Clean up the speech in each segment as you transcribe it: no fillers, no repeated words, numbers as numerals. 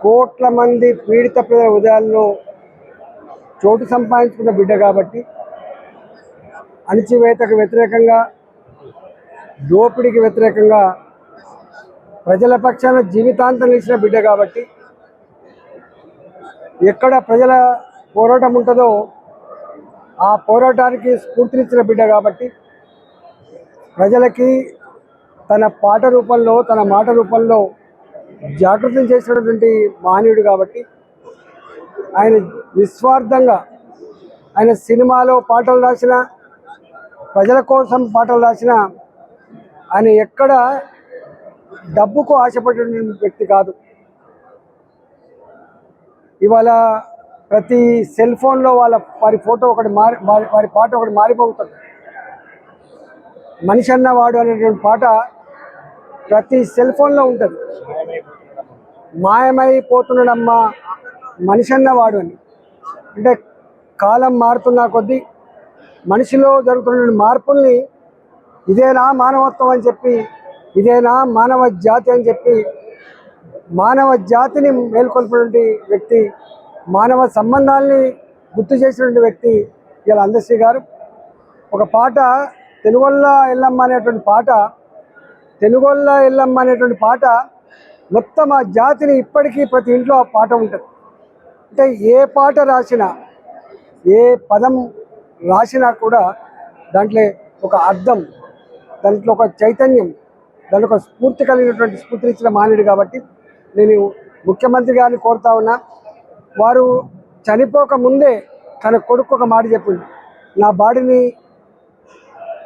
కోట్ల మంది పీడిత ప్రజల హృదయాల్లో చోటు సంపాదించుకున్న బిడ్డ కాబట్టి, అణచివేతకు వ్యతిరేకంగా, దోపిడీకి వ్యతిరేకంగా ప్రజల పక్షాన జీవితాంతం నిలిచిన బిడ్డ కాబట్టి, ఎక్కడ ప్రజల పోరాటం ఉంటుందో ఆ పోరాటానికి స్ఫూర్తినిచ్చిన బిడ్డ కాబట్టి, ప్రజలకి తన పాట రూపంలో, తన మాట రూపంలో జాగృతం చేసినటువంటి మహనీయుడు కాబట్టి, ఆయన నిస్వార్థంగా ఆయన సినిమాలో పాటలు రాసిన, ప్రజల కోసం పాటలు రాసిన, ఆయన ఎక్కడ డబ్బుకు ఆశపడిన వ్యక్తి కాదు. ఇవాళ ప్రతి సెల్ ఫోన్లో వారి ఫోటో ఒకటి వారి పాట ఒకటి మారిపోతుంది. మనిషి అన్నవాడు అనేటువంటి పాట ప్రతి సెల్ ఫోన్లో ఉంటుంది. మాయమైపోతున్నాడమ్మా మనిషి అన్నవాడు అని. అంటే కాలం మారుతున్న కొద్దీ మనిషిలో జరుగుతున్న మార్పుల్ని ఇదేనా మానవత్వం అని చెప్పి, ఇదేనా మానవ జాతి అని చెప్పి, మానవ జాతిని మేల్కొల్పినటువంటి వ్యక్తి, మానవ సంబంధాలని గుర్తు చేసినటువంటి వ్యక్తి ఇలా అందశ్రీ గారు. ఒక పాట తెలుగొల్ల ఎల్లమ్మ అనేటువంటి పాట, తెలుగొల్ల ఎల్లమ్మ అనేటువంటి పాట మొత్తం ఆ జాతిని ఇప్పటికీ ప్రతి ఇంట్లో ఆ పాట ఉంటుంది. అంటే ఏ పాట రాసినా, ఏ పదం రాసినా కూడా దాంట్లో ఒక అర్థం, దాంట్లో ఒక చైతన్యం, దాంట్లో ఒక స్ఫూర్తి కలిగినటువంటి స్ఫూర్తినిచ్చిన మానవుడు కాబట్టి నేను ముఖ్యమంత్రి గారిని కోరుతా ఉన్నా. వారు చనిపోక ముందే తన కొడుకు ఒక మాట చెప్పింది, నా బాడీని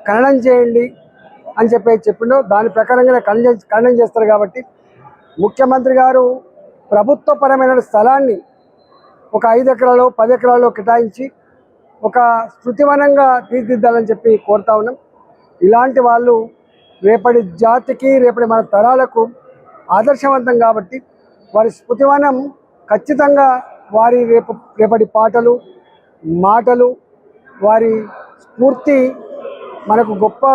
ఖననం చేయండి అని చెప్పిండు. దాని ప్రకారంగా ఖననం చేస్తారు కాబట్టి ముఖ్యమంత్రి గారు ప్రభుత్వపరమైన స్థలాన్ని ఒక 5 ఎకరాలు 10 ఎకరాల్లో కేటాయించి ఒక స్మృతివనంగా తీర్చిదిద్దాలని చెప్పి కోరుతా ఉన్నాం. ఇలాంటి వాళ్ళు రేపటి జాతికి, రేపటి మన తరాలకు ఆదర్శవంతం కాబట్టి వారి స్మృతివనం ఖచ్చితంగా వారి రేపటి పాటలు, మాటలు, వారి స్ఫూర్తి మనకు గొప్ప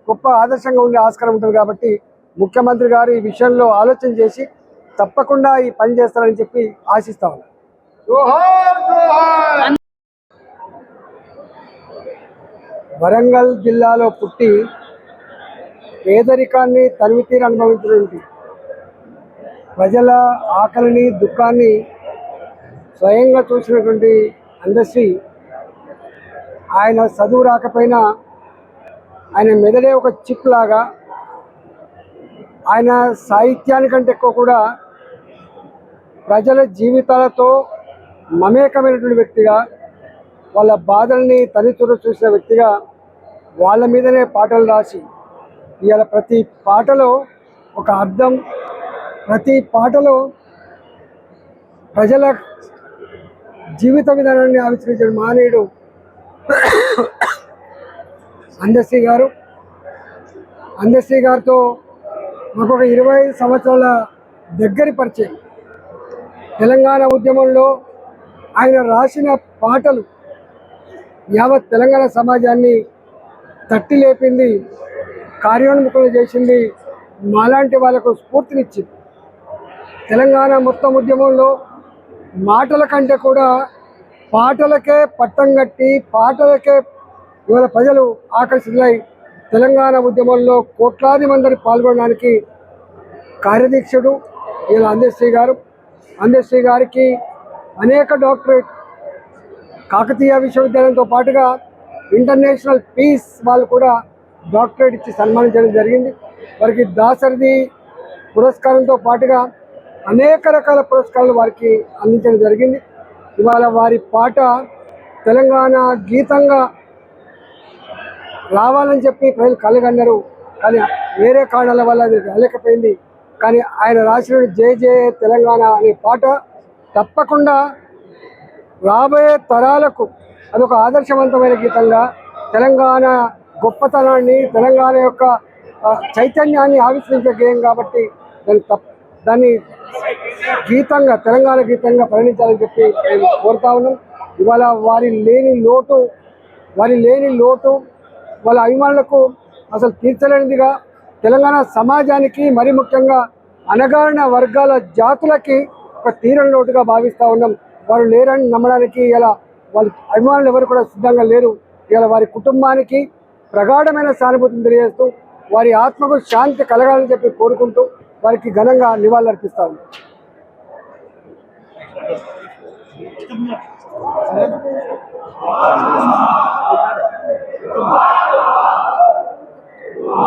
గొప్ప ఆదర్శంగా ఉండే ఆస్కారం ఉంటుంది. కాబట్టి ముఖ్యమంత్రి గారు ఈ విషయంలో ఆలోచన చేసి తప్పకుండా ఈ పని చేస్తారని చెప్పి ఆశిస్తా ఉన్నాను. వరంగల్ జిల్లాలో పుట్టి పేదరికాన్ని తనివితీరు అనుభవించినటువంటి, ప్రజల ఆకలిని, దుఃఖాన్ని స్వయంగా చూసినటువంటి అందశ్రీ, ఆయన చదువు రాకపోయినా ఆయన మెదడే ఒక చిప్ లాగా, ఆయన సాహిత్యానికంటే ఎక్కువ కూడా ప్రజల జీవితాలతో మమేకమైనటువంటి వ్యక్తిగా, వాళ్ళ బాధల్ని తనితురు చూసిన వ్యక్తిగా వాళ్ళ మీదనే పాటలు రాసి ఇవాళ ప్రతి పాటలో ఒక అర్థం, ప్రతి పాటలో ప్రజల జీవిత విధానాన్ని ఆవిష్కరించిన మహనీయుడు అందశ్రీ గారు. అందశ్రీ గారితో మాకు ఒక 25 సంవత్సరాల దగ్గరి పరిచయం. తెలంగాణ ఉద్యమంలో ఆయన రాసిన పాటలు యావత్ తెలంగాణ సమాజాన్ని తట్టి లేపింది, కార్యోన్ముఖులు చేసింది, మాలాంటి వాళ్ళకు స్ఫూర్తినిచ్చింది. తెలంగాణ మొత్తం ఉద్యమంలో మాటల కంటే కూడా పాటలకే పట్టం కట్టి, పాటలకే ఇవాళ ప్రజలు ఆకర్షితులై తెలంగాణ ఉద్యమంలో కోట్లాది మందిని పాల్గొనడానికి కార్యదీక్షుడు ఇలా అందశ్రీ గారు. అందశ్రీ గారికి అనేక డాక్టరేట్, కాకతీయ విశ్వవిద్యాలయంతో పాటుగా ఇంటర్నేషనల్ పీస్ వాళ్ళు కూడా డాక్టరేట్ ఇచ్చి సన్మానించడం జరిగింది. వారికి దాశరథి పురస్కారంతో పాటుగా అనేక రకాల పురస్కారాలు వారికి అందించడం జరిగింది. ఇవాళ వారి పాట తెలంగాణ గీతంగా రావాలని చెప్పి ప్రజలు కలగన్నారు. కానీ వేరే కారణాల వల్ల అది రాలేకపోయింది. కానీ ఆయన రాసిన జయ జయ తెలంగాణ అనే పాట తప్పకుండా రాబోయే తరాలకు అదొక ఆదర్శవంతమైన గీతంగా, తెలంగాణ గొప్పతనాన్ని, తెలంగాణ యొక్క చైతన్యాన్ని ఆవిష్కరించే గేయం కాబట్టి దాన్ని గీతంగా, తెలంగాణ గీతంగా పరిగణించాలని చెప్పి నేను కోరుతా ఉన్నాం. ఇవాళ వారి లేని లోటు వాళ్ళ అభిమానులకు అసలు తీర్చలేనిదిగా, తెలంగాణ సమాజానికి, మరి ముఖ్యంగా అణగారిన వర్గాల జాతులకి ఒక తీరని లోటుగా భావిస్తూ ఉన్నాం. వారు లేరని నమ్మడానికి ఇలా వాళ్ళ అభిమానులు ఎవరు కూడా సిద్ధంగా లేరు. ఇలా వారి కుటుంబానికి ప్రగాఢమైన సానుభూతిని తెలియజేస్తూ వారి ఆత్మకు శాంతి కలగాలని చెప్పి కోరుకుంటూ వారికి ఘనంగా నివాళులర్పిస్తా ఉన్నాం.